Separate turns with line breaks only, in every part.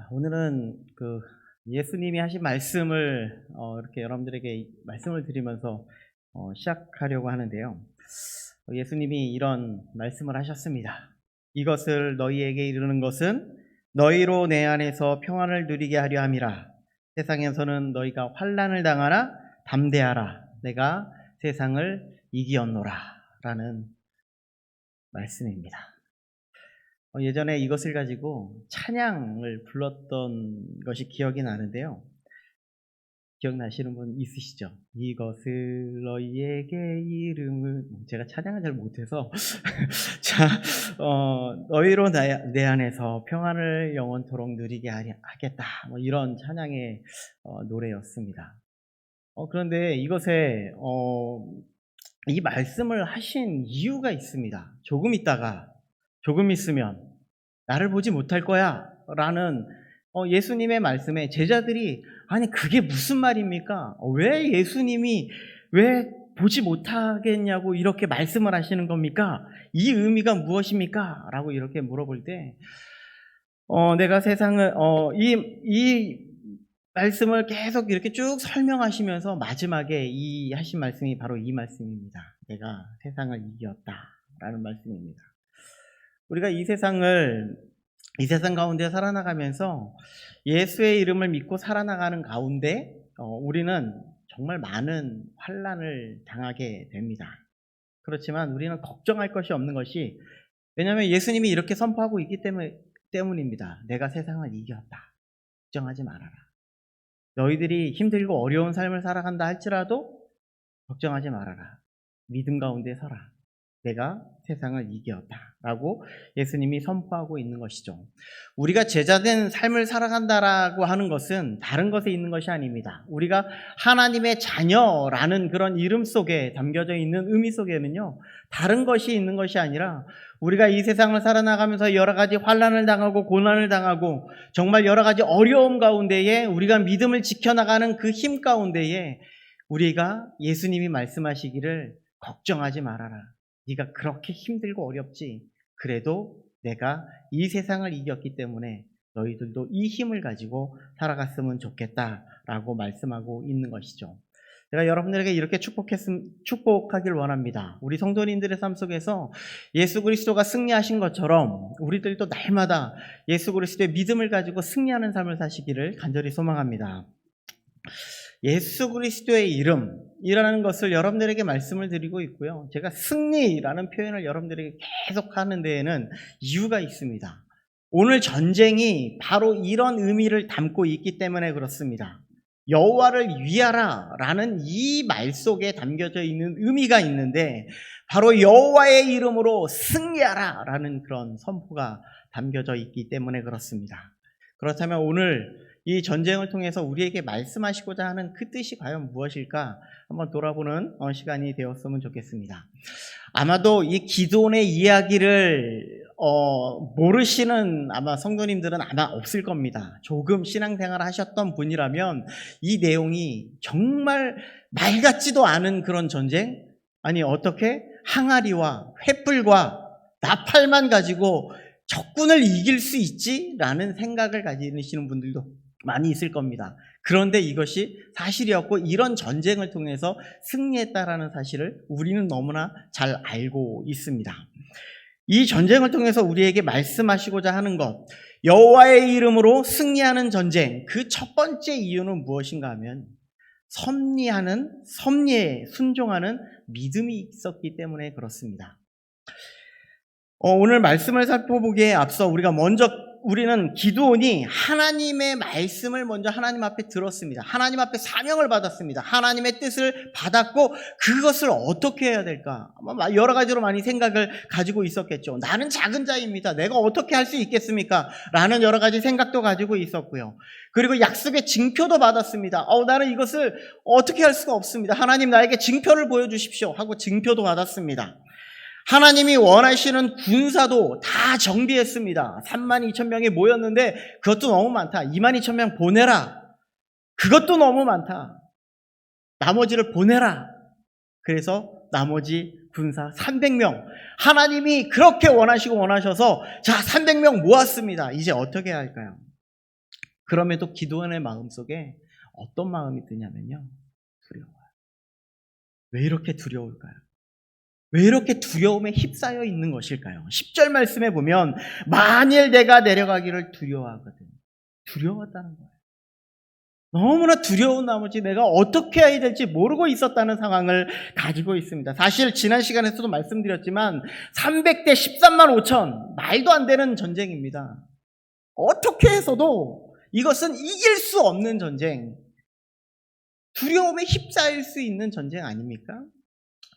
오늘은 예수님이 하신 말씀을 이렇게 여러분들에게 말씀을 드리면서 시작하려고 하는데요. 예수님이 이런 말씀을 하셨습니다. 이것을 너희에게 이르는 것은 너희로 내 안에서 평안을 누리게 하려 함이라. 세상에서는 너희가 환난을 당하나 담대하라. 내가 세상을 이기었노라. 라는 말씀입니다. 예전에 이것을 가지고 찬양을 불렀던 것이 기억이 나는데요. 기억나시는 분 있으시죠? 이것을 너희에게 이름을, 제가 찬양을 잘 못해서 자, 너희로 내 안에서 평안을 영원토록 누리게 하겠다, 이런 찬양의 노래였습니다. 그런데 이것에 이 말씀을 하신 이유가 있습니다. 조금 있으면 나를 보지 못할 거야 라는 예수님의 말씀에 제자들이 아니 그게 무슨 말입니까? 왜 예수님이 왜 보지 못하겠냐고 이렇게 말씀을 하시는 겁니까? 이 의미가 무엇입니까? 라고 이렇게 물어볼 때 내가 세상을 이 말씀을 계속 이렇게 쭉 설명하시면서 마지막에 이 하신 말씀이 바로 이 말씀입니다. 내가 세상을 이겼다 라는 말씀입니다. 우리가 이 세상 가운데 살아나가면서 예수의 이름을 믿고 살아나가는 가운데 우리는 정말 많은 환난을 당하게 됩니다. 그렇지만 우리는 걱정할 것이 없는 것이, 왜냐하면 예수님이 이렇게 선포하고 있기 때문입니다. 내가 세상을 이겼다. 걱정하지 말아라. 너희들이 힘들고 어려운 삶을 살아간다 할지라도 걱정하지 말아라. 믿음 가운데 서라. 내가 세상을 이겼다라고 예수님이 선포하고 있는 것이죠. 우리가 제자된 삶을 살아간다라고 하는 것은 다른 것에 있는 것이 아닙니다. 우리가 하나님의 자녀라는 그런 이름 속에 담겨져 있는 의미 속에는요, 다른 것이 있는 것이 아니라 우리가 이 세상을 살아나가면서 여러 가지 환난을 당하고 고난을 당하고 정말 여러 가지 어려움 가운데에 우리가 믿음을 지켜나가는 그 힘 가운데에 우리가 예수님이 말씀하시기를 걱정하지 말아라. 네가 그렇게 힘들고 어렵지. 그래도 내가 이 세상을 이겼기 때문에 너희들도 이 힘을 가지고 살아갔으면 좋겠다라고 말씀하고 있는 것이죠. 제가 여러분들에게 이렇게 축복하길 원합니다. 우리 성도님들의 삶 속에서 예수 그리스도가 승리하신 것처럼 우리들도 날마다 예수 그리스도의 믿음을 가지고 승리하는 삶을 사시기를 간절히 소망합니다. 예수 그리스도의 이름이라는 것을 여러분들에게 말씀을 드리고 있고요. 제가 승리라는 표현을 여러분들에게 계속 하는 데에는 이유가 있습니다. 오늘 전쟁이 바로 이런 의미를 담고 있기 때문에 그렇습니다. 여호와를 위하라 라는 이 말 속에 담겨져 있는 의미가 있는데 바로 여호와의 이름으로 승리하라 라는 그런 선포가 담겨져 있기 때문에 그렇습니다. 그렇다면 오늘 이 전쟁을 통해서 우리에게 말씀하시고자 하는 그 뜻이 과연 무엇일까 한번 돌아보는 시간이 되었으면 좋겠습니다. 아마도 이 기드온의 이야기를 모르시는 아마 성도님들은 아마 없을 겁니다. 조금 신앙생활을 하셨던 분이라면 이 내용이 정말 말 같지도 않은 그런 전쟁, 아니 어떻게 항아리와 횃불과 나팔만 가지고 적군을 이길 수 있지? 라는 생각을 가지시는 분들도 많이 있을 겁니다. 그런데 이것이 사실이었고 이런 전쟁을 통해서 승리했다라는 사실을 우리는 너무나 잘 알고 있습니다. 이 전쟁을 통해서 우리에게 말씀하시고자 하는 것, 여호와의 이름으로 승리하는 전쟁, 그 첫 번째 이유는 무엇인가 하면 섭리에 순종하는 믿음이 있었기 때문에 그렇습니다. 오늘 말씀을 살펴보기에 앞서 우리는 기드온이 하나님의 말씀을 먼저 하나님 앞에 들었습니다. 하나님 앞에 사명을 받았습니다. 하나님의 뜻을 받았고 그것을 어떻게 해야 될까? 아마 여러 가지로 많이 생각을 가지고 있었겠죠. 나는 작은 자입니다. 내가 어떻게 할 수 있겠습니까? 라는 여러 가지 생각도 가지고 있었고요. 그리고 약속의 징표도 받았습니다. 나는 이것을 어떻게 할 수가 없습니다. 하나님 나에게 징표를 보여주십시오 하고 징표도 받았습니다. 하나님이 원하시는 군사도 다 정비했습니다. 32,000명이 모였는데 그것도 너무 많다. 22,000명 보내라. 그것도 너무 많다. 나머지를 보내라. 그래서 나머지 군사 300명. 하나님이 그렇게 원하셔서 자 300명 모았습니다. 이제 어떻게 해야 할까요? 그럼에도 기도원의 마음속에 어떤 마음이 드냐면요. 두려워요. 왜 이렇게 두려울까요? 왜 이렇게 두려움에 휩싸여 있는 것일까요? 10절 말씀에 보면 만일 내가 내려가기를 두려워하거든. 두려웠다는 거예요. 너무나 두려운 나머지 내가 어떻게 해야 될지 모르고 있었다는 상황을 가지고 있습니다. 사실 지난 시간에서도 말씀드렸지만 300대 13만 5천, 말도 안 되는 전쟁입니다. 어떻게 해서도 이것은 이길 수 없는 전쟁, 두려움에 휩싸일 수 있는 전쟁 아닙니까?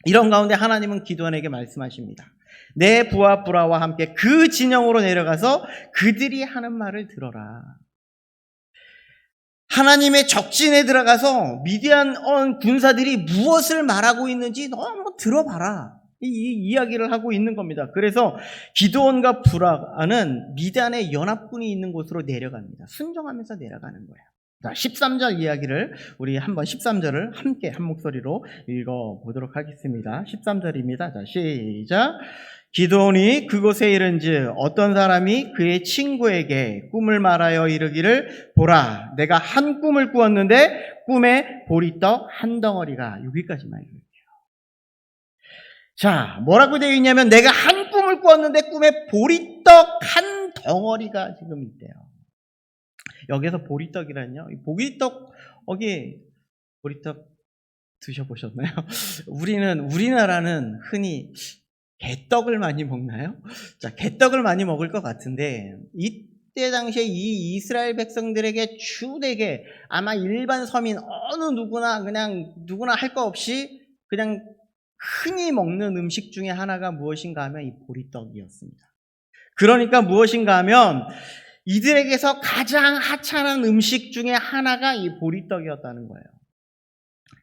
이런 가운데 하나님은 기드온에게 말씀하십니다. 내 부하 브라와 함께 그 진영으로 내려가서 그들이 하는 말을 들어라. 하나님의 적진에 들어가서 미디안 군사들이 무엇을 말하고 있는지 너 한번 들어봐라. 이 이야기를 하고 있는 겁니다. 그래서 기드온과 브라는 미디안의 연합군이 있는 곳으로 내려갑니다. 순종하면서 내려가는 거예요. 자, 13절 이야기를 우리 한번 13절을 함께 한 목소리로 읽어보도록 하겠습니다. 13절입니다. 자, 시작. 기드온이 그곳에 이른즉 어떤 사람이 그의 친구에게 꿈을 말하여 이르기를 보라, 내가 한 꿈을 꾸었는데 꿈에 보리떡 한 덩어리가, 여기까지만 읽을게요. 자, 뭐라고 되어 있냐면 내가 한 꿈을 꾸었는데 꿈에 보리떡 한 덩어리가 지금 있대요. 여기서 보리떡이란요, 보리떡, 여기 보리떡 드셔보셨나요? 우리나라는 흔히 개떡을 많이 먹나요? 자, 개떡을 많이 먹을 것 같은데 이때 당시에 이 이스라엘 백성들에게 주되게 아마 일반 서민 어느 누구나 그냥 누구나 할 거 없이 그냥 흔히 먹는 음식 중에 하나가 무엇인가 하면 이 보리떡이었습니다. 그러니까 무엇인가 하면 이들에게서 가장 하찮은 음식 중에 하나가 이 보리떡이었다는 거예요.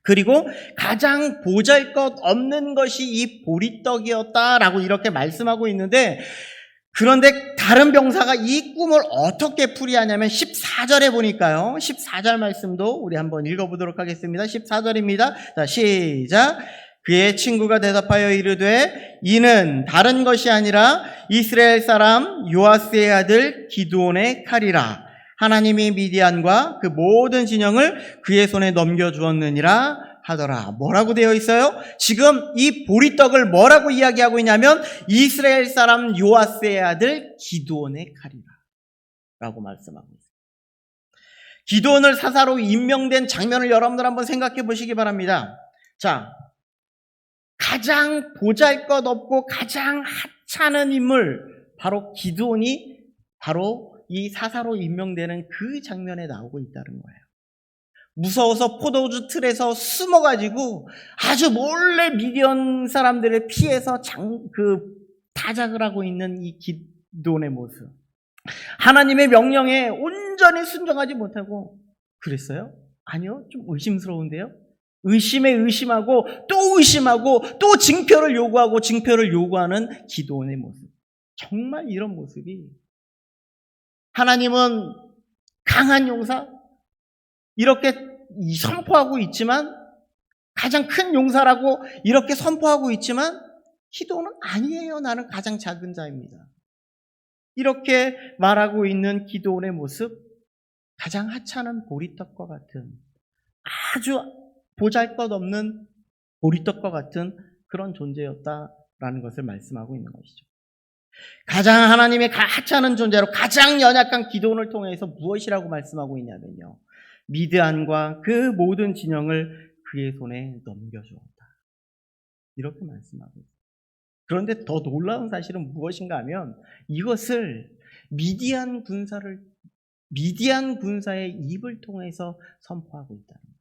그리고 가장 보잘것없는 것이 이 보리떡이었다라고 이렇게 말씀하고 있는데, 그런데 다른 병사가 이 꿈을 어떻게 풀이하냐면 14절에 보니까요. 14절 말씀도 우리 한번 읽어보도록 하겠습니다. 14절입니다. 자, 시작. 그의 친구가 대답하여 이르되 이는 다른 것이 아니라 이스라엘 사람 요아스의 아들 기드온의 칼이라. 하나님이 미디안과 그 모든 진영을 그의 손에 넘겨주었느니라 하더라. 뭐라고 되어 있어요? 지금 이 보리떡을 뭐라고 이야기하고 있냐면 이스라엘 사람 요아스의 아들 기드온의 칼이라 라고 말씀하고 있어요. 기드온을 사사로 임명된 장면을 여러분들 한번 생각해 보시기 바랍니다. 자, 가장 보잘것없고 가장 하찮은 인물, 바로 기드온이 바로 이 사사로 임명되는 그 장면에 나오고 있다는 거예요. 무서워서 포도주 틀에서 숨어가지고 아주 몰래 미디안 사람들을 피해서 타작을 하고 있는 이 기드온의 모습. 하나님의 명령에 온전히 순종하지 못하고 그랬어요? 아니요, 좀 의심스러운데요. 의심에 의심하고 또 징표를 요구하는 기드온의 모습. 정말 이런 모습이, 하나님은 강한 용사 이렇게 선포하고 있지만, 가장 큰 용사라고 이렇게 선포하고 있지만 기드온은 아니에요, 나는 가장 작은 자입니다. 이렇게 말하고 있는 기드온의 모습, 가장 하찮은 보리떡과 같은, 아주 보잘것없는 보리떡과 같은 그런 존재였다라는 것을 말씀하고 있는 것이죠. 가장 하나님의 하찮은 존재로 가장 연약한 기드온을 통해서 무엇이라고 말씀하고 있냐면요, 미드안과 그 모든 진영을 그의 손에 넘겨주었다, 이렇게 말씀하고 있습니다. 그런데 더 놀라운 사실은 무엇인가 하면 이것을 미디안 군사의 입을 통해서 선포하고 있다는 거예요.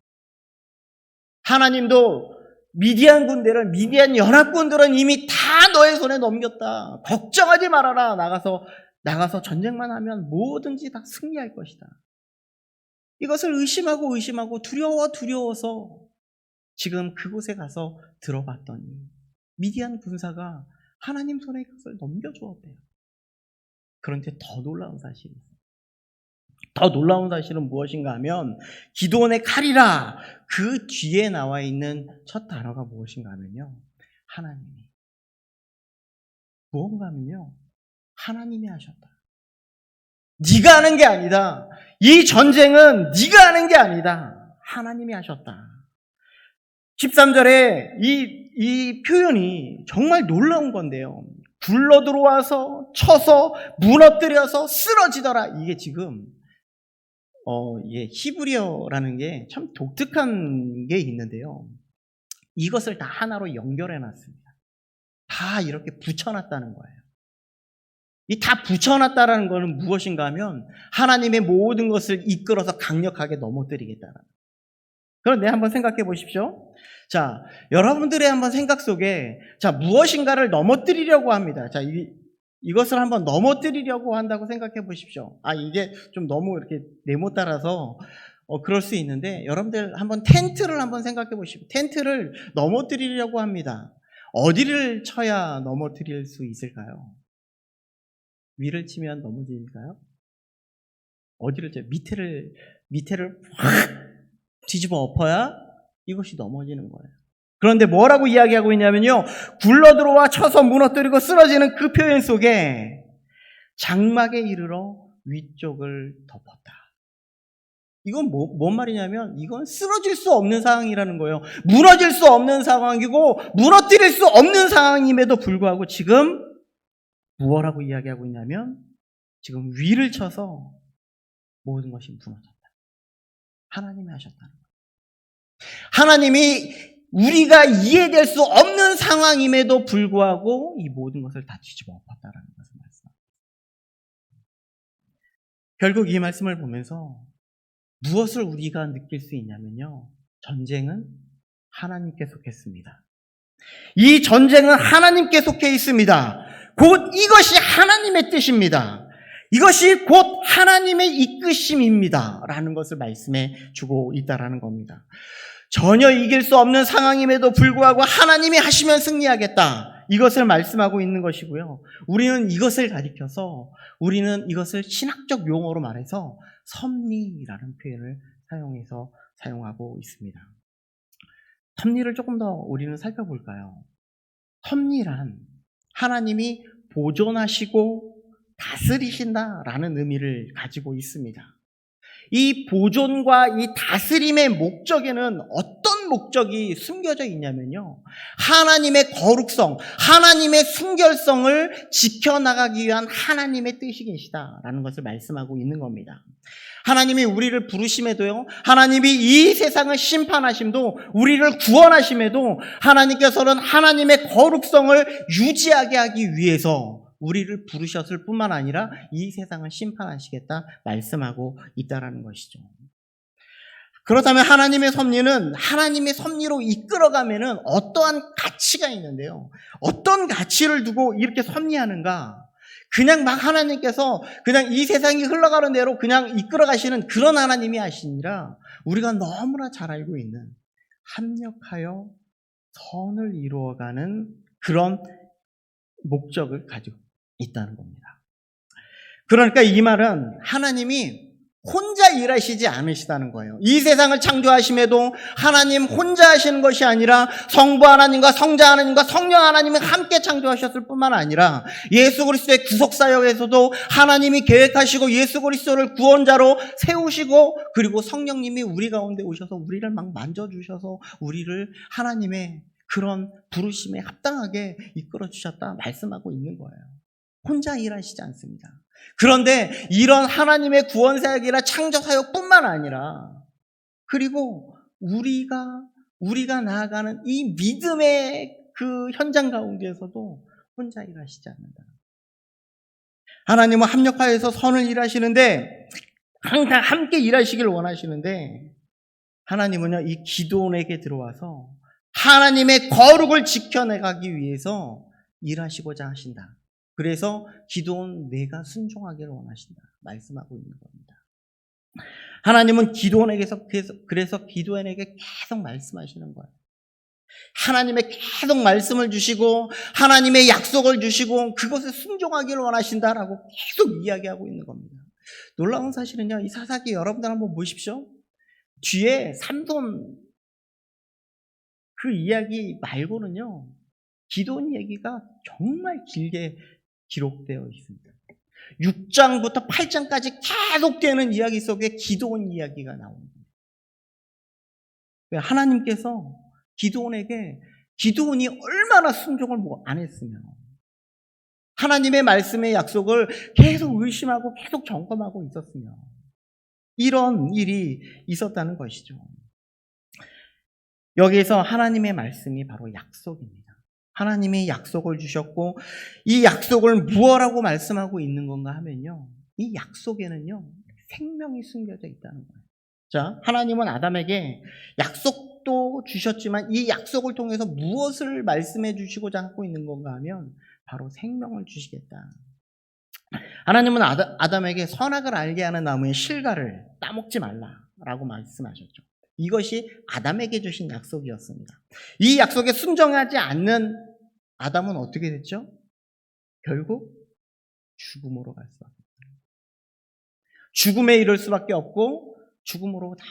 하나님도 미디안 연합군들은 이미 다 너의 손에 넘겼다. 걱정하지 말아라. 나가서 전쟁만 하면 뭐든지 다 승리할 것이다. 이것을 의심하고 두려워서 지금 그곳에 가서 들어봤더니 미디안 군사가 하나님 손에 그것을 넘겨주었대요. 그런데 더 놀라운 사실이 있어요. 더 놀라운 사실은 무엇인가 하면 기드온의 칼이라, 그 뒤에 나와 있는 첫 단어가 무엇인가 하면요, 하나님이. 무언가 하면요, 하나님이 하셨다. 네가 하는 게 아니다. 이 전쟁은 네가 하는 게 아니다. 하나님이 하셨다. 13절에 이 표현이 정말 놀라운 건데요. 굴러 들어와서 쳐서 무너뜨려서 쓰러지더라. 이게 지금 이게 히브리어라는 게 참 독특한 게 있는데요. 이것을 다 하나로 연결해 놨습니다. 다 이렇게 붙여놨다는 거예요. 이 다 붙여놨다라는 것은 무엇인가 하면 하나님의 모든 것을 이끌어서 강력하게 넘어뜨리겠다는. 그런데 한번 생각해 보십시오. 자, 여러분들의 한번 생각 속에 자, 무엇인가를 넘어뜨리려고 합니다. 자, 이것을 한번 넘어뜨리려고 한다고 생각해 보십시오. 이게 좀 너무 이렇게 네모 따라서 그럴 수 있는데 여러분들 한번 텐트를 한번 생각해 보십시오. 텐트를 넘어뜨리려고 합니다. 어디를 쳐야 넘어뜨릴 수 있을까요? 위를 치면 넘어질까요? 어디를 쳐요? 밑에를 확 뒤집어 엎어야 이것이 넘어지는 거예요. 그런데 뭐라고 이야기하고 있냐면요. 굴러 들어와 쳐서 무너뜨리고 쓰러지는 그 표현 속에 장막에 이르러 위쪽을 덮었다. 이건 뭔 말이냐면 이건 쓰러질 수 없는 상황이라는 거예요. 무너질 수 없는 상황이고 무너뜨릴 수 없는 상황임에도 불구하고 지금 무엇라고 이야기하고 있냐면 지금 위를 쳐서 모든 것이 무너졌다. 하나님이 하셨다는 거예요. 하나님이 우리가 이해될 수 없는 상황임에도 불구하고 이 모든 것을 다 뒤집어 엎었다라는 것을 말씀합니다. 결국 이 말씀을 보면서 무엇을 우리가 느낄 수 있냐면요. 전쟁은 하나님께 속했습니다. 이 전쟁은 하나님께 속해 있습니다. 곧 이것이 하나님의 뜻입니다. 이것이 곧 하나님의 이끄심입니다. 라는 것을 말씀해 주고 있다라는 겁니다. 전혀 이길 수 없는 상황임에도 불구하고 하나님이 하시면 승리하겠다. 이것을 말씀하고 있는 것이고요. 우리는 이것을 가리켜서 우리는 이것을 신학적 용어로 말해서 섭리라는 표현을 사용하고 있습니다. 섭리를 조금 더 우리는 살펴볼까요? 섭리란 하나님이 보존하시고 다스리신다라는 의미를 가지고 있습니다. 이 보존과 이 다스림의 목적에는 어떤 목적이 숨겨져 있냐면요. 하나님의 거룩성, 하나님의 순결성을 지켜나가기 위한 하나님의 뜻이 계시다라는 것을 말씀하고 있는 겁니다. 하나님이 우리를 부르심에도요, 하나님이 이 세상을 심판하심도, 우리를 구원하심에도 하나님께서는 하나님의 거룩성을 유지하게 하기 위해서 우리를 부르셨을 뿐만 아니라 이 세상을 심판하시겠다 말씀하고 있다라는 것이죠. 그렇다면 하나님의 섭리는 하나님의 섭리로 이끌어가면은 어떠한 가치가 있는데요. 어떤 가치를 두고 이렇게 섭리하는가? 그냥 막 하나님께서 그냥 이 세상이 흘러가는 대로 그냥 이끌어가시는 그런 하나님이 아니라 우리가 너무나 잘 알고 있는 합력하여 선을 이루어가는 그런 목적을 가지고 있다는 겁니다. 그러니까 이 말은 하나님이 혼자 일하시지 않으시다는 거예요. 이 세상을 창조하심에도 하나님 혼자 하시는 것이 아니라 성부 하나님과 성자 하나님과 성령 하나님이 함께 창조하셨을 뿐만 아니라 예수 그리스도의 구속사역에서도 하나님이 계획하시고 예수 그리스도를 구원자로 세우시고 그리고 성령님이 우리 가운데 오셔서 우리를 막 만져주셔서 우리를 하나님의 그런 부르심에 합당하게 이끌어 주셨다 말씀하고 있는 거예요. 혼자 일하시지 않습니다. 그런데 이런 하나님의 구원사역이나 창조사역뿐만 아니라 그리고 우리가 나아가는 이 믿음의 그 현장 가운데에서도 혼자 일하시지 않는다. 하나님은 합력하여서 선을 일하시는데 항상 함께 일하시길 원하시는데 하나님은요 이 기도원에게 들어와서 하나님의 거룩을 지켜내가기 위해서 일하시고자 하신다. 그래서 기도원 내가 순종하기를 원하신다. 말씀하고 있는 겁니다. 하나님은 기도원에게서 그래서 기도원에게 계속 말씀하시는 거예요. 하나님의 계속 말씀을 주시고 하나님의 약속을 주시고 그것에 순종하기를 원하신다라고 계속 이야기하고 있는 겁니다. 놀라운 사실은요. 이 사사기 여러분들 한번 보십시오. 뒤에 삼손 그 이야기 말고는요. 기도원 얘기가 정말 길게 기록되어 있습니다. 6장부터 8장까지 계속되는 이야기 속에 기드온 이야기가 나옵니다. 하나님께서 기드온에게 기드온이 얼마나 순종을 안 했으면 하나님의 말씀의 약속을 계속 의심하고 계속 점검하고 있었으면 이런 일이 있었다는 것이죠. 여기에서 하나님의 말씀이 바로 약속입니다. 하나님이 약속을 주셨고 이 약속을 무엇라고 말씀하고 있는 건가 하면요. 이 약속에는요. 생명이 숨겨져 있다는 거예요. 자, 하나님은 아담에게 약속도 주셨지만 이 약속을 통해서 무엇을 말씀해 주시고자 하고 있는 건가 하면 바로 생명을 주시겠다. 하나님은 아담에게 선악을 알게 하는 나무의 실과를 따먹지 말라라고 말씀하셨죠. 이것이 아담에게 주신 약속이었습니다. 이 약속에 순종하지 않는 아담은 어떻게 됐죠? 결국 죽음으로 갈 수밖에 없어요. 죽음에 이를 수밖에 없고 죽음으로 다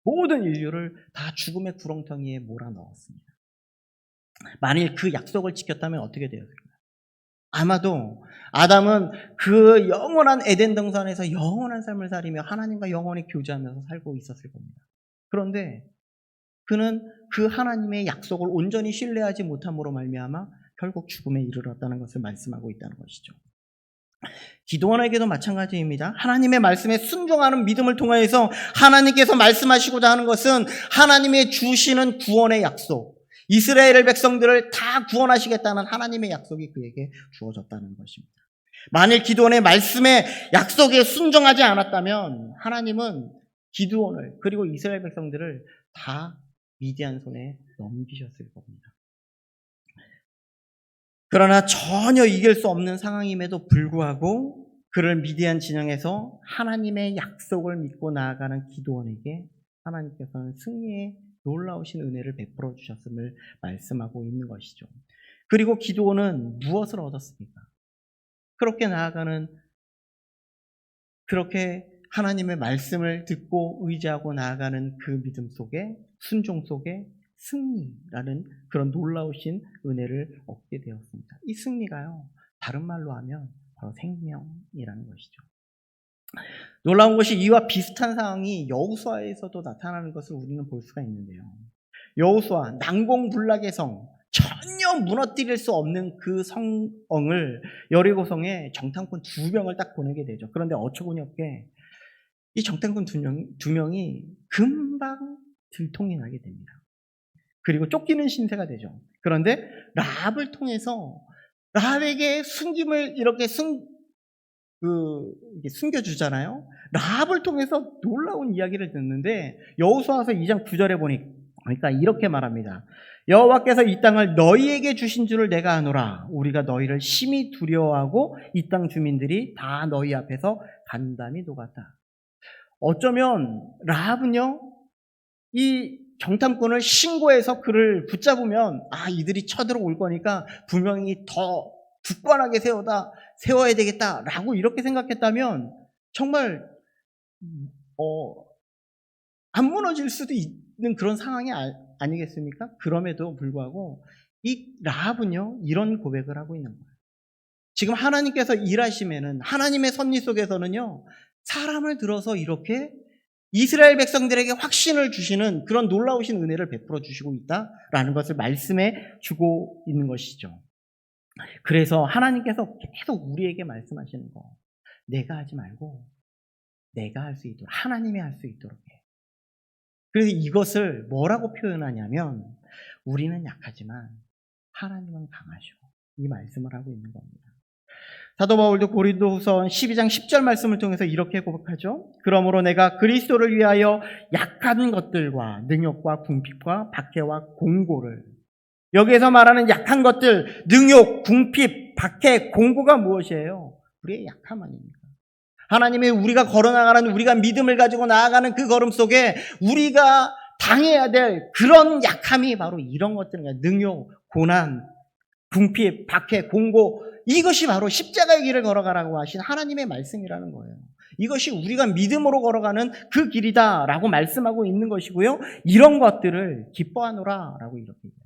모든 인류를 다 죽음의 구렁텅이에 몰아넣었습니다. 만일 그 약속을 지켰다면 어떻게 되었을까요? 아마도 아담은 그 영원한 에덴 동산에서 영원한 삶을 살이며 하나님과 영원히 교제하면서 살고 있었을 겁니다. 그런데 그는 그 하나님의 약속을 온전히 신뢰하지 못함으로 말미암아 결국 죽음에 이르렀다는 것을 말씀하고 있다는 것이죠. 기드온에게도 마찬가지입니다. 하나님의 말씀에 순종하는 믿음을 통해서 하나님께서 말씀하시고자 하는 것은 하나님의 주시는 구원의 약속, 이스라엘 백성들을 다 구원하시겠다는 하나님의 약속이 그에게 주어졌다는 것입니다. 만일 기드온의 말씀에 약속에 순종하지 않았다면 하나님은 기드온을 그리고 이스라엘 백성들을 다 미디안 손에 넘기셨을 겁니다. 그러나 전혀 이길 수 없는 상황임에도 불구하고 그를 미디안 진영에서 하나님의 약속을 믿고 나아가는 기드온에게 하나님께서는 승리의 놀라우신 은혜를 베풀어 주셨음을 말씀하고 있는 것이죠. 그리고 기드온은 무엇을 얻었습니까? 그렇게 하나님의 말씀을 듣고 의지하고 나아가는 그 믿음 속에 순종 속에 승리라는 그런 놀라우신 은혜를 얻게 되었습니다. 이 승리가요, 다른 말로 하면 바로 생명이라는 것이죠. 놀라운 것이 이와 비슷한 상황이 여호수아에서도 나타나는 것을 우리는 볼 수가 있는데요. 여호수아, 난공불락의 성, 전혀 무너뜨릴 수 없는 그 성을 여리고성에 정탐꾼 2명을 딱 보내게 되죠. 그런데 어처구니 없게 이 정탐꾼 두 명이 금방 들통이 나게 됩니다. 그리고 쫓기는 신세가 되죠. 그런데 라합을 통해서 라합에게 숨김을 이렇게 숨겨주잖아요. 라합을 통해서 놀라운 이야기를 듣는데 여호수아서 2장 9절에 보니까 이렇게 말합니다. 여호와께서 이 땅을 너희에게 주신 줄을 내가 아노라. 우리가 너희를 심히 두려워하고 이 땅 주민들이 다 너희 앞에서 간담이 녹았다. 어쩌면 라합은요, 이 정탐꾼을 신고해서 그를 붙잡으면 이들이 쳐들어올 거니까 분명히 더 굳건하게 세워야 되겠다라고 이렇게 생각했다면 정말 안 무너질 수도 있는 그런 상황이 아니겠습니까? 그럼에도 불구하고 이 라합은요, 이런 고백을 하고 있는 거예요. 지금 하나님께서 일하시면은 하나님의 섭리 속에서는요, 사람을 들어서 이렇게 이스라엘 백성들에게 확신을 주시는 그런 놀라우신 은혜를 베풀어 주시고 있다라는 것을 말씀해 주고 있는 것이죠. 그래서 하나님께서 계속 우리에게 말씀하시는 거, 내가 하지 말고 내가 할 수 있도록, 하나님이 할 수 있도록 해. 그래서 이것을 뭐라고 표현하냐면 우리는 약하지만 하나님은 강하시고, 이 말씀을 하고 있는 겁니다. 사도 바울도 고린도후서 12장 10절 말씀을 통해서 이렇게 고백하죠. 그러므로 내가 그리스도를 위하여 약한 것들과 능욕과 궁핍과 박해와 공고를, 여기에서 말하는 약한 것들, 능욕, 궁핍, 박해, 공고가 무엇이에요? 우리의 약함 아닙니까? 하나님의 우리가 걸어나가는, 우리가 믿음을 가지고 나아가는 그 걸음 속에 우리가 당해야 될 그런 약함이 바로 이런 것들입니다. 능욕, 고난, 궁핍, 박해, 공고, 이것이 바로 십자가의 길을 걸어가라고 하신 하나님의 말씀이라는 거예요. 이것이 우리가 믿음으로 걸어가는 그 길이다라고 말씀하고 있는 것이고요. 이런 것들을 기뻐하노라라고 이렇게 얘기해요.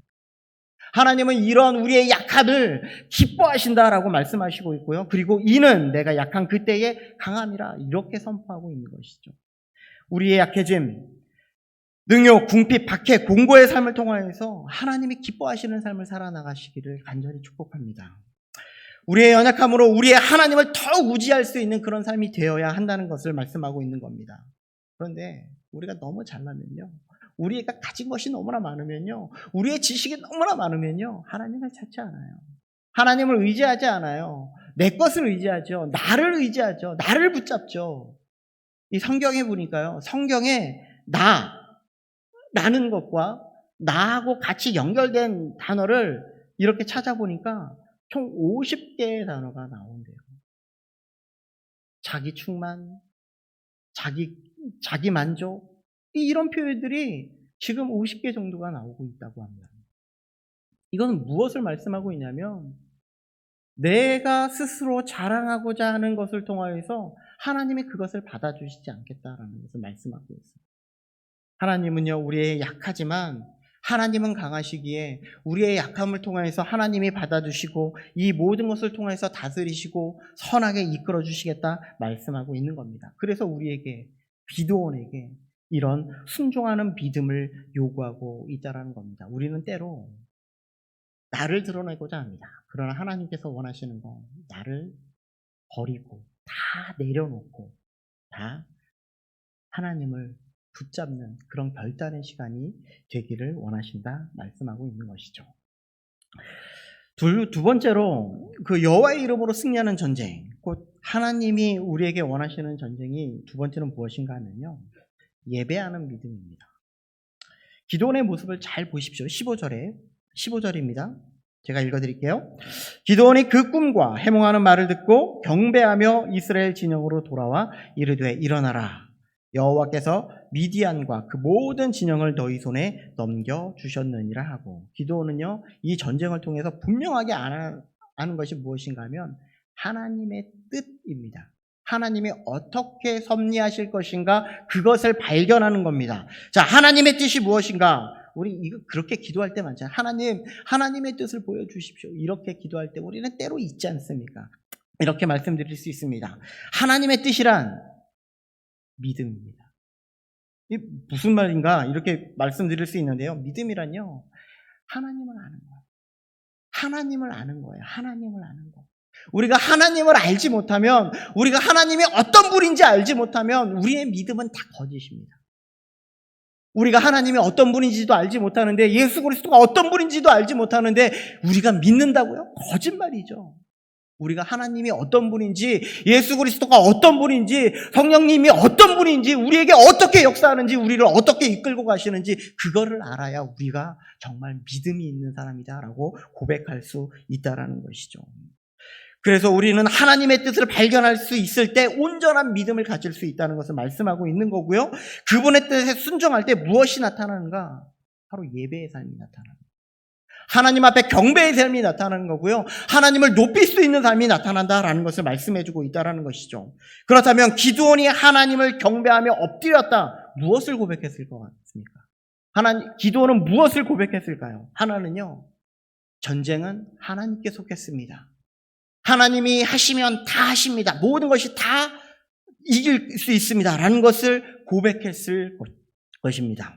하나님은 이런 우리의 약함을 기뻐하신다라고 말씀하시고 있고요. 그리고 이는 내가 약한 그때의 강함이라 이렇게 선포하고 있는 것이죠. 우리의 약해짐, 능욕, 궁핍, 박해, 공고의 삶을 통하여서 하나님이 기뻐하시는 삶을 살아나가시기를 간절히 축복합니다. 우리의 연약함으로 우리의 하나님을 더욱 의지할 수 있는 그런 삶이 되어야 한다는 것을 말씀하고 있는 겁니다. 그런데 우리가 너무 잘나면요, 우리가 가진 것이 너무나 많으면요, 우리의 지식이 너무나 많으면요, 하나님을 찾지 않아요. 하나님을 의지하지 않아요. 내 것을 의지하죠. 나를 의지하죠. 나를 붙잡죠. 이 성경에 보니까요, 성경에 나는 것과 나하고 같이 연결된 단어를 이렇게 찾아보니까 총 50개의 단어가 나온대요. 자기 충만, 자기 만족, 이런 표현들이 지금 50개 정도가 나오고 있다고 합니다. 이건 무엇을 말씀하고 있냐면, 내가 스스로 자랑하고자 하는 것을 통하여서 하나님이 그것을 받아주시지 않겠다라는 것을 말씀하고 있어요. 하나님은요, 우리의 약하지만 하나님은 강하시기에 우리의 약함을 통해서 하나님이 받아주시고 이 모든 것을 통해서 다스리시고 선하게 이끌어 주시겠다 말씀하고 있는 겁니다. 그래서 우리에게, 기도원에게 이런 순종하는 믿음을 요구하고 있다는 겁니다. 우리는 때로 나를 드러내고자 합니다. 그러나 하나님께서 원하시는 건 나를 버리고 다 내려놓고 다 하나님을 붙잡는 그런 결단의 시간이 되기를 원하신다 말씀하고 있는 것이죠. 두 번째로 그 여호와의 이름으로 승리하는 전쟁, 곧 하나님이 우리에게 원하시는 전쟁이 두 번째는 무엇인가 하면요, 예배하는 믿음입니다. 기도원의 모습을 잘 보십시오. 15절입니다. 제가 읽어드릴게요. 기도원이 그 꿈과 해몽하는 말을 듣고 경배하며 이스라엘 진영으로 돌아와 이르되 일어나라. 여호와께서 미디안과 그 모든 진영을 너희 손에 넘겨주셨느니라 하고, 기도원은요, 이 전쟁을 통해서 분명하게 아는 것이 무엇인가 하면 하나님의 뜻입니다. 하나님이 어떻게 섭리하실 것인가, 그것을 발견하는 겁니다. 자, 하나님의 뜻이 무엇인가? 우리 이거 그렇게 기도할 때 많잖아요. 하나님의 뜻을 보여주십시오. 이렇게 기도할 때 우리는 때로 있지 않습니까? 이렇게 말씀드릴 수 있습니다. 하나님의 뜻이란 믿음입니다. 이게 무슨 말인가? 이렇게 말씀드릴 수 있는데요. 믿음이란요, 하나님을 아는 거예요. 하나님을 아는 거예요. 하나님을 아는 거. 우리가 하나님을 알지 못하면, 우리가 하나님이 어떤 분인지 알지 못하면 우리의 믿음은 다 거짓입니다. 우리가 하나님이 어떤 분인지도 알지 못하는데, 예수 그리스도가 어떤 분인지도 알지 못하는데 우리가 믿는다고요? 거짓말이죠. 우리가 하나님이 어떤 분인지, 예수 그리스도가 어떤 분인지, 성령님이 어떤 분인지, 우리에게 어떻게 역사하는지, 우리를 어떻게 이끌고 가시는지 그거를 알아야 우리가 정말 믿음이 있는 사람이다라고 고백할 수 있다라는 것이죠. 그래서 우리는 하나님의 뜻을 발견할 수 있을 때 온전한 믿음을 가질 수 있다는 것을 말씀하고 있는 거고요. 그분의 뜻에 순종할 때 무엇이 나타나는가? 바로 예배의 삶이 나타납니다. 하나님 앞에 경배의 삶이 나타나는 거고요. 하나님을 높일 수 있는 삶이 나타난다라는 것을 말씀해주고 있다는 것이죠. 그렇다면 기드온이 하나님을 경배하며 엎드렸다. 무엇을 고백했을 것 같습니까? 기드온은 무엇을 고백했을까요? 하나는요, 전쟁은 하나님께 속했습니다. 하나님이 하시면 다 하십니다. 모든 것이 다 이길 수 있습니다. 라는 것을 고백했을 것입니다.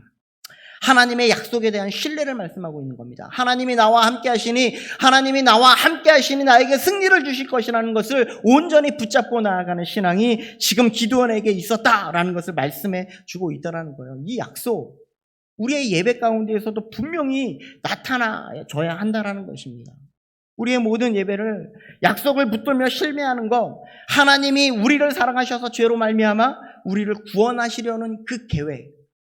하나님의 약속에 대한 신뢰를 말씀하고 있는 겁니다. 하나님이 나와 함께 하시니 나에게 승리를 주실 것이라는 것을 온전히 붙잡고 나아가는 신앙이 지금 기드온에게 있었다라는 것을 말씀해 주고 있다는 거예요. 이 약속, 우리의 예배 가운데에서도 분명히 나타나줘야 한다는 것입니다. 우리의 모든 예배를 약속을 붙들며 실매하는 것, 하나님이 우리를 사랑하셔서 죄로 말미암아 우리를 구원하시려는 그 계획,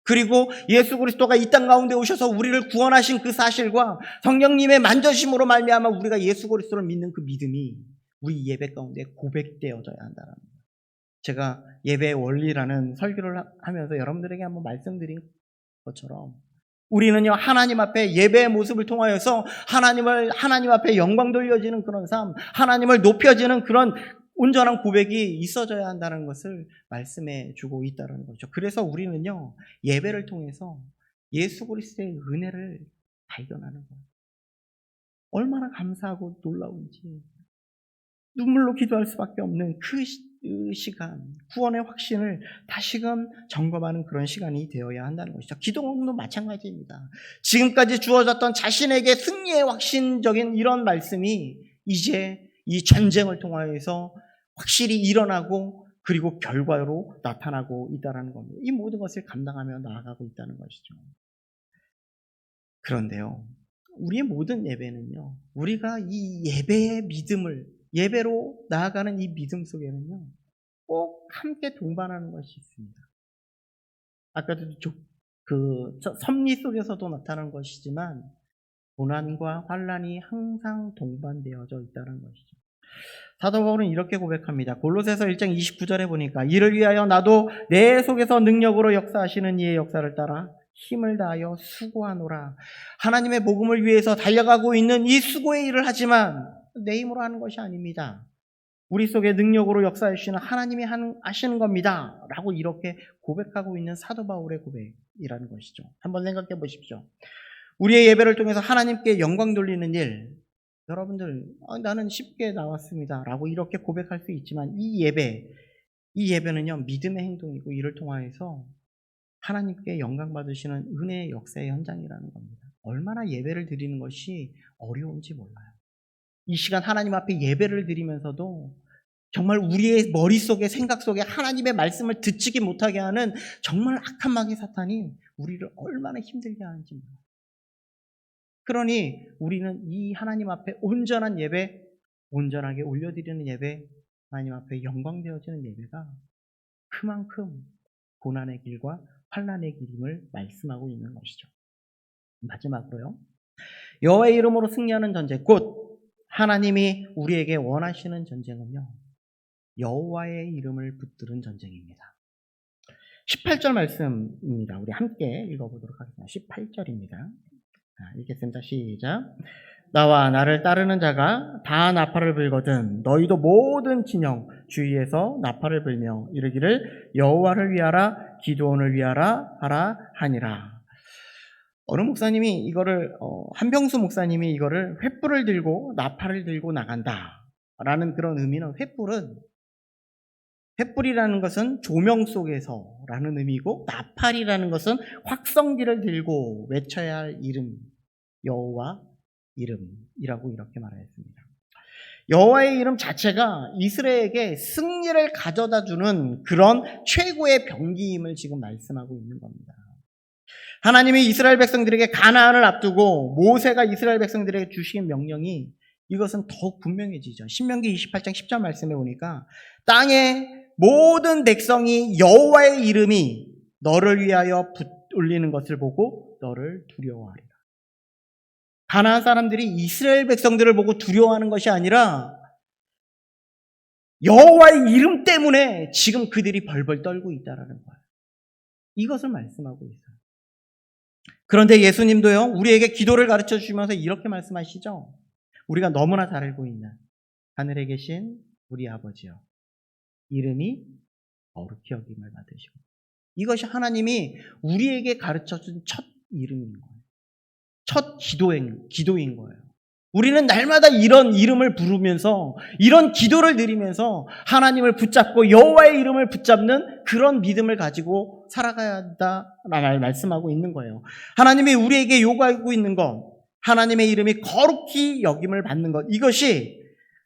그리고 예수 그리스도가 이 땅 가운데 오셔서 우리를 구원하신 그 사실과 성령님의 만져심으로 말미암아 우리가 예수 그리스도를 믿는 그 믿음이 우리 예배 가운데 고백되어져야 한다는 거예요. 제가 예배의 원리라는 설교를 하면서 여러분들에게 한번 말씀드린 것처럼 우리는요, 하나님 앞에 예배의 모습을 통하여서 하나님 앞에 영광 돌려지는 그런 삶, 하나님을 높여지는 그런 온전한 고백이 있어져야 한다는 것을 말씀해 주고 있다는 거죠. 그래서 우리는요, 예배를 통해서 예수 그리스도의 은혜를 발견하는 거예요. 얼마나 감사하고 놀라운지 눈물로 기도할 수밖에 없는 그 시간, 구원의 확신을 다시금 점검하는 그런 시간이 되어야 한다는 것이죠. 기도도 마찬가지입니다. 지금까지 주어졌던 자신에게 승리의 확신적인 이런 말씀이 이제 이 전쟁을 통하여서 확실히 일어나고 그리고 결과로 나타나고 있다는 겁니다. 이 모든 것을 감당하며 나아가고 있다는 것이죠. 그런데요, 우리의 모든 예배는요, 우리가 이 예배의 믿음을, 예배로 나아가는 이 믿음 속에는요, 꼭 함께 동반하는 것이 있습니다. 아까도 섭리 속에서도 나타난 것이지만, 고난과 환난이 항상 동반되어져 있다는 것이죠. 사도 바울은 이렇게 고백합니다. 골로새서 1장 29절에 보니까 이를 위하여 나도 내 속에서 능력으로 역사하시는 이의 역사를 따라 힘을 다하여 수고하노라. 하나님의 복음을 위해서 달려가고 있는 이 수고의 일을 하지만 내 힘으로 하는 것이 아닙니다. 우리 속에 능력으로 역사하시는 하나님이 하시는 겁니다. 라고 이렇게 고백하고 있는 사도 바울의 고백이라는 것이죠. 한번 생각해 보십시오. 우리의 예배를 통해서 하나님께 영광 돌리는 일, 여러분들 나는 쉽게 나왔습니다 라고 이렇게 고백할 수 있지만 이 예배는요 믿음의 행동이고 이를 통하여서 하나님께 영광 받으시는 은혜의 역사의 현장이라는 겁니다. 얼마나 예배를 드리는 것이 어려운지 몰라요. 이 시간 하나님 앞에 예배를 드리면서도 정말 우리의 머릿속에 생각 속에 하나님의 말씀을 듣지기 못하게 하는 정말 악한 마귀 사탄이 우리를 얼마나 힘들게 하는지 몰라요. 그러니 우리는 이 하나님 앞에 온전한 예배, 온전하게 올려드리는 예배, 하나님 앞에 영광되어지는 예배가 그만큼 고난의 길과 환난의 길임을 말씀하고 있는 것이죠. 마지막으로요. 여호와의 이름으로 승리하는 전쟁, 곧 하나님이 우리에게 원하시는 전쟁은요. 여호와의 이름을 붙드는 전쟁입니다. 18절 말씀입니다. 우리 함께 읽어보도록 하겠습니다. 18절입니다. 읽겠습니다. 시작. 나와 나를 따르는 자가 다 나팔을 불거든 너희도 모든 진영 주위에서 나팔을 불며 이르기를 여호와를 위하라 기드온을 위하라 하라 하니라. 어느 목사님이 이거를 한병수 목사님이 이거를 횃불을 들고 나팔을 들고 나간다라는 그런 의미는 횃불이라는 것은 조명 속에서라는 의미고 나팔이라는 것은 확성기를 들고 외쳐야 할 이름, 여호와 이름이라고 이렇게 말하였습니다. 여호와의 이름 자체가 이스라엘에게 승리를 가져다주는 그런 최고의 병기임을 지금 말씀하고 있는 겁니다. 하나님이 이스라엘 백성들에게 가나안을 앞두고 모세가 이스라엘 백성들에게 주신 명령이 이것은 더욱 분명해지죠. 신명기 28장 10절 말씀에 보니까 땅의 모든 백성이 여호와의 이름이 너를 위하여 붙올리는 것을 보고 너를 두려워하리라. 가나안 사람들이 이스라엘 백성들을 보고 두려워하는 것이 아니라 여호와의 이름 때문에 지금 그들이 벌벌 떨고 있다는 거예요. 이것을 말씀하고 있어요. 그런데 예수님도요, 우리에게 기도를 가르쳐 주시면서 이렇게 말씀하시죠. 우리가 너무나 잘 알고 있는 하늘에 계신 우리 아버지여, 이름이 거룩히 여김을 받으시고. 이것이 하나님이 우리에게 가르쳐준 첫 이름인 거예요. 첫 기도인 거예요. 우리는 날마다 이런 이름을 부르면서 이런 기도를 드리면서 하나님을 붙잡고 여호와의 이름을 붙잡는 그런 믿음을 가지고 살아가야 한다라는 말씀하고 있는 거예요. 하나님이 우리에게 요구하고 있는 것, 하나님의 이름이 거룩히 여김을 받는 것, 이것이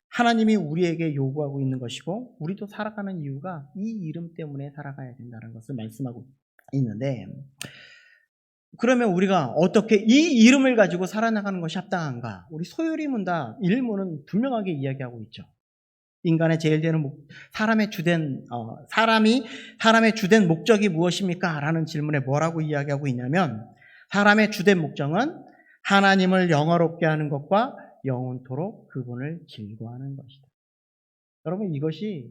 하나님이 우리에게 요구하고 있는 것이고 우리도 살아가는 이유가 이 이름 때문에 살아가야 된다는 것을 말씀하고 있는데, 그러면 우리가 어떻게 이 이름을 가지고 살아나가는 것이 합당한가? 우리 소요리 문답 1문은 분명하게 이야기하고 있죠. 인간의 제일 되는 사람의 주된 목적이 무엇입니까? 라는 질문에 뭐라고 이야기하고 있냐면, 사람의 주된 목적은 하나님을 영화롭게 하는 것과 영원토록 그분을 즐거워하는 것이다. 여러분, 이것이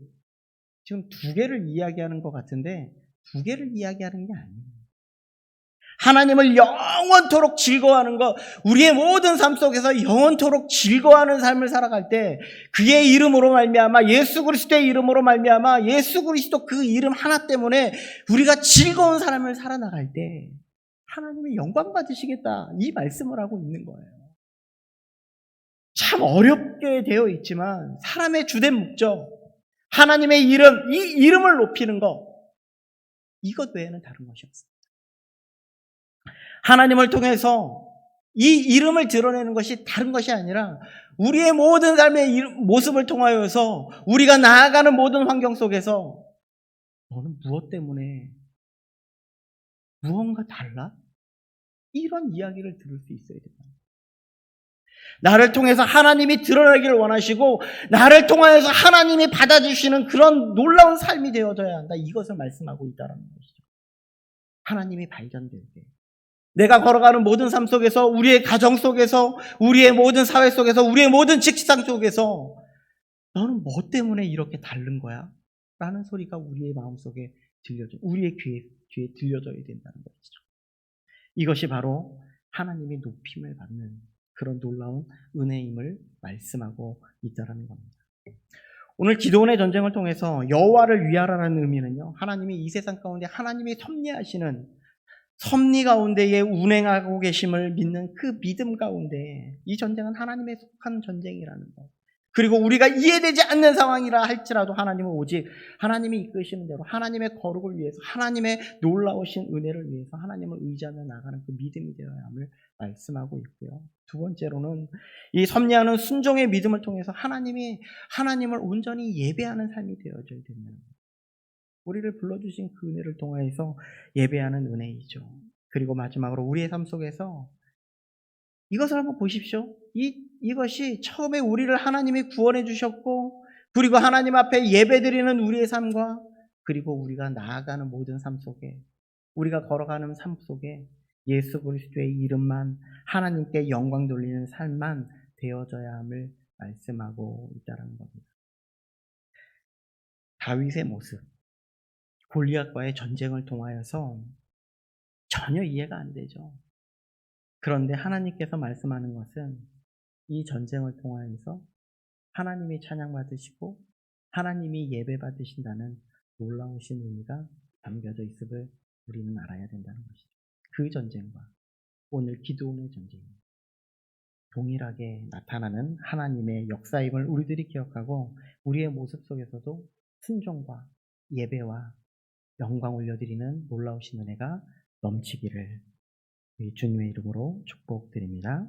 지금 두 개를 이야기하는 것 같은데 두 개를 이야기하는 게 아니에요. 하나님을 영원토록 즐거워하는 것, 우리의 모든 삶 속에서 영원토록 즐거워하는 삶을 살아갈 때 그의 이름으로 말미암아, 예수 그리스도의 이름으로 말미암아, 예수 그리스도 그 이름 하나 때문에 우리가 즐거운 삶을 살아나갈 때 하나님이 영광 받으시겠다, 이 말씀을 하고 있는 거예요. 참 어렵게 되어 있지만 사람의 주된 목적, 하나님의 이름, 이 이름을 높이는 것, 이것 외에는 다른 것이 없습니다. 하나님을 통해서 이 이름을 드러내는 것이 다른 것이 아니라 우리의 모든 삶의 모습을 통하여서 우리가 나아가는 모든 환경 속에서 너는 무엇 때문에 무언가 달라? 이런 이야기를 들을 수 있어야 됩니다. 나를 통해서 하나님이 드러나기를 원하시고 나를 통하여서 하나님이 받아주시는 그런 놀라운 삶이 되어져야 한다. 이것을 말씀하고 있다는 것이죠. 하나님이 발견될 때 내가 걸어가는 모든 삶 속에서, 우리의 가정 속에서, 우리의 모든 사회 속에서, 우리의 모든 직장 속에서 너는 뭐 때문에 이렇게 다른 거야? 라는 소리가 우리의 마음속에 우리의 귀에 들려줘야 된다는 것이죠. 이것이 바로 하나님의 높임을 받는 그런 놀라운 은혜임을 말씀하고 있다는 겁니다. 오늘 기도원의 전쟁을 통해서 여호와를 위하라는 의미는요, 하나님이 이 세상 가운데 하나님이 섭리하시는 섭리 가운데에 운행하고 계심을 믿는 그 믿음 가운데 이 전쟁은 하나님에 속한 전쟁이라는 것. 그리고 우리가 이해되지 않는 상황이라 할지라도 하나님은 오직 하나님이 이끄시는 대로 하나님의 거룩을 위해서, 하나님의 놀라우신 은혜를 위해서 하나님을 의지하며 나가는 그 믿음이 되어야 함을 말씀하고 있고요. 두 번째로는 이 섭리하는 순종의 믿음을 통해서 하나님을 온전히 예배하는 삶이 되어져야 된다는 것. 우리를 불러주신 그 은혜를 통하여서 예배하는 은혜이죠. 그리고 마지막으로 우리의 삶 속에서 이것을 한번 보십시오. 이것이 처음에 우리를 하나님이 구원해 주셨고, 그리고 하나님 앞에 예배드리는 우리의 삶과, 그리고 우리가 나아가는 모든 삶 속에, 우리가 걸어가는 삶 속에 예수 그리스도의 이름만, 하나님께 영광 돌리는 삶만 되어져야 함을 말씀하고 있다는 겁니다. 다윗의 모습, 골리앗과의 전쟁을 통하여서 전혀 이해가 안 되죠. 그런데 하나님께서 말씀하는 것은 이 전쟁을 통하여서 하나님이 찬양받으시고 하나님이 예배받으신다는 놀라우신 의미가 담겨져 있음을 우리는 알아야 된다는 것이죠. 그 전쟁과 오늘 기도원의 전쟁이 동일하게 나타나는 하나님의 역사임을 우리들이 기억하고 우리의 모습 속에서도 순종과 예배와 영광 올려드리는 놀라우신 은혜가 넘치기를 주님의 이름으로 축복드립니다.